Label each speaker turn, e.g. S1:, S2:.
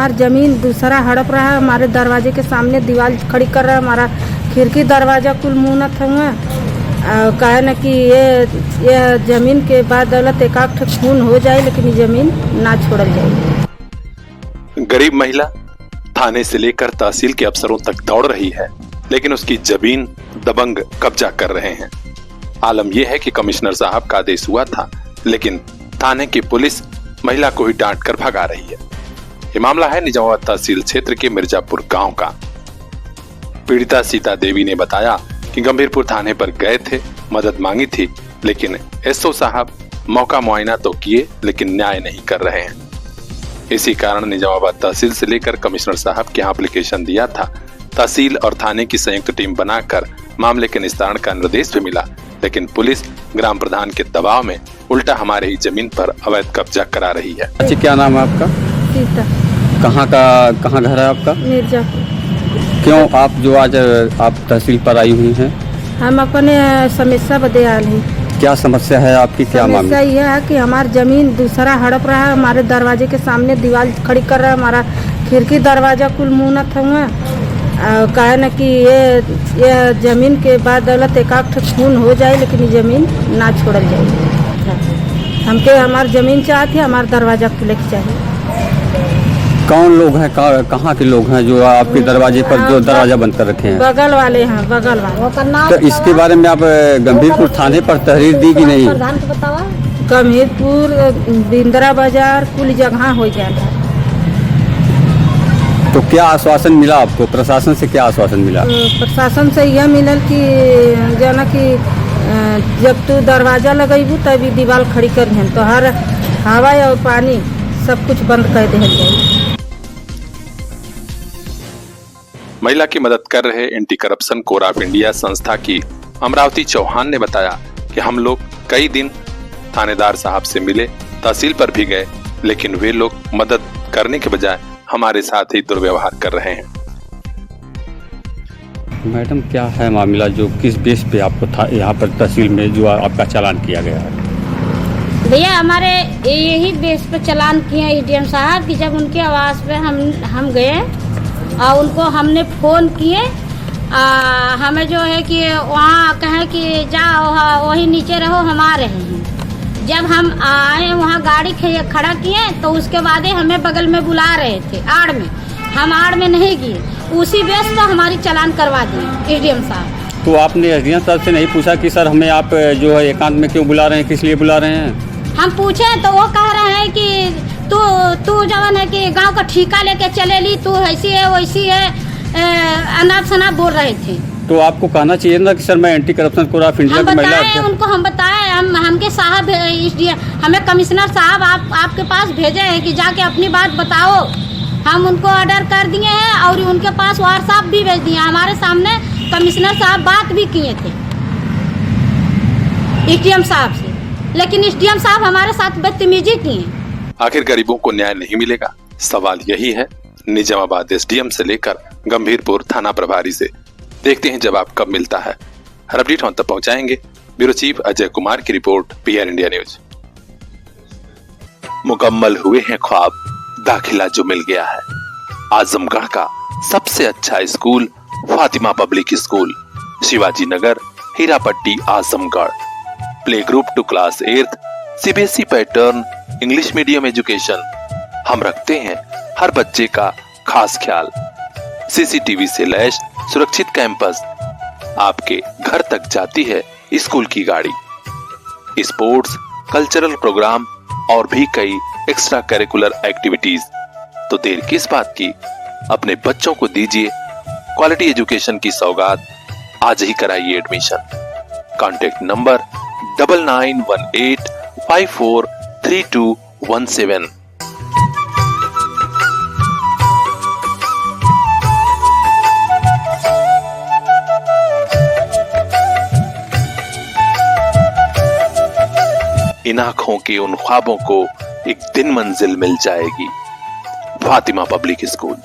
S1: हमारी ज़मीन दूसरा हड़प रहा है, हमारे दरवाजे के सामने दीवार खड़ी कर रहा है, हमारा खिड़की दरवाज़ा कुल मुनत हुआ। कहे न कि ये ज़मीन के बाद दौलत एक आठ खून हो जाए, लेकिन ये ज़मीन ना छोड़ल जाए।
S2: गरीब महिला थाने से लेकर तहसील के अफसरों तक दौड़ रही है, लेकिन उसकी जमीन दबंग कब्जा कर रहे हैं। आलम यह है कि कमिश्नर साहब का आदेश हुआ था, लेकिन थाने की पुलिस महिला को ही डांट कर भगा रही है। ये मामला है निजामाबाद तहसील क्षेत्र के मिर्जापुर गांव का। पीड़िता सीता देवी ने बताया कि गंभीरपुर थाने पर गए थे, मदद मांगी थी, लेकिन एसओ साहब मौका मुआयना तो किए, लेकिन न्याय नहीं कर रहे हैं। इसी कारण निजामाबाद तहसील से लेकर कमिश्नर साहब के यहाँ एप्लीकेशन दिया था। तहसील और थाने की संयुक्त टीम बनाकर मामले के निस्तारण का निर्देश भी मिला, लेकिन पुलिस ग्राम प्रधान के दबाव में उल्टा हमारे ही जमीन पर अवैध कब्जा करा रही है।
S3: अच्छा, क्या नाम है आपका?
S1: सीता।
S3: कहाँ घर है आपका?
S1: मिर्जापुर।
S3: क्यों आप जो आज आप तहसील पर आई हुई हैं?
S1: हम अपने समस्या बदे आए हैं।
S3: क्या समस्या है आपकी? क्या मामला?
S1: समस्या यह है कि हमारी ज़मीन दूसरा हड़प रहा है, हमारे दरवाजे के सामने दीवार खड़ी कर रहा है, हमारा खिड़की दरवाज़ा कुल मुनत हुआ। कहे न कि ये ज़मीन के बाद दौलत एक आठ खून हो जाए, लेकिन ये ज़मीन ना छोड़ल जाए। हमके हमारी ज़मीन चाहती है, हमारा दरवाज़ा खुले के चाहिए।
S3: कौन लोग हैं, कहाँ के लोग हैं जो आपके दरवाजे पर जो दरवाजा बंद कर रखे हैं?
S1: बगल वाले हैं, बगल वाले।
S3: तो इसके बारे में आप गंभीरपुर थाने पर तहरीर दी कि नहीं?
S1: गंभीरपुर, बिंद्रा बाजार, कुल जगह हो जाए।
S3: तो क्या आश्वासन मिला आपको? प्रशासन से क्या आश्वासन मिला?
S1: प्रशासन से यह मिलल कि जाना कि जब तू दरवाजा लगेबू तभी दीवार खड़ी करिहन, तो हर हवा और पानी सब कुछ बंद कर दिया जाए।
S2: महिला की मदद कर रहे anti corruption core of India संस्था की अमरावती चौहान ने बताया कि हम लोग कई दिन थानेदार साहब से मिले, तहसील पर भी गए, लेकिन वे लोग मदद करने के बजाय हमारे साथ ही दुर्व्यवहार कर रहे हैं।
S3: मैडम, क्या है मामला, जो किस बेस पे आपको यहाँ पर तहसील में जो आपका चालान किया गया है?
S4: भैया, हमारे यही बेस पे चालान किए एडीएम साहब कि जब उनके आवास पे हम गए और उनको हमने फ़ोन किए, हमें जो है कि वहाँ कहें कि जाओ वही नीचे रहो, हम आ रहे हैं। जब हम आए वहाँ गाड़ी खड़ा किए तो उसके बाद हमें बगल में बुला रहे थे आड़ में, हम आड़ में नहीं गए। उसी बेस पर हमारी चालान करवा दिए एडीएम साहब।
S3: तो आपने एडीएम साहब से नहीं पूछा कि सर हमें आप जो है एकांत में क्यों बुला रहे हैं, किस लिए बुला रहे हैं?
S4: हम पूछे तो वो कह रहे हैं कि तू जवान है कि गांव का ठेका लेके चले ली, तू ऐसी है वैसी है, अनाप शनाप बोल रहे थे।
S3: तो आपको कहना चाहिए ना कि सर मैं anti corruption core of India की महिला
S4: हूँ। उनको हम बताए, हमके साहब हमें कमिश्नर साहब आपके पास भेजे हैं कि जाके अपनी बात बताओ। हम उनको ऑर्डर कर दिए हैं और उनके पास व्हाट्सएप भी भेज दिए। हमारे सामने कमिश्नर साहब बात भी किए थे एसडीएम साहब से, लेकिन एसडीएम साहब हमारे साथ बदतमीजी किए।
S2: आखिर गरीबों को न्याय नहीं मिलेगा? सवाल यही है निजामाबाद एसडीएम से लेकर गंभीरपुर थाना प्रभारी से। देखते हैं जवाब कब मिलता है। हर अपडेट हम तक पहुंचाएंगे। ब्यूरो चीफ अजय कुमार की रिपोर्ट, पीआर इंडिया न्यूज। मुकम्मल हुए हैं ख्वाब, दाखिला जो मिल गया है। आजमगढ़ का सबसे अच्छा school Fatima public school, Shivaji Nagar, Hirapatti, Azamgarh. Play group to class 8th, CBSE pattern, English medium education. हम रखते हैं हर बच्चे का खास ख्याल। सीसीटीवी से लैस सुरक्षित कैंपस, आपके घर तक जाती है स्कूल की गाड़ी। स्पोर्ट्स, कल्चरल प्रोग्राम और भी कई एक्स्ट्रा करिकुलर एक्टिविटीज। तो देर किस बात की, अपने बच्चों को दीजिए क्वालिटी एजुकेशन की सौगात। आज ही कराइए एडमिशन। Contact number 9918543217। इन आंखों के उन ख्वाबों को एक दिन मंजिल मिल जाएगी। Fatima public school.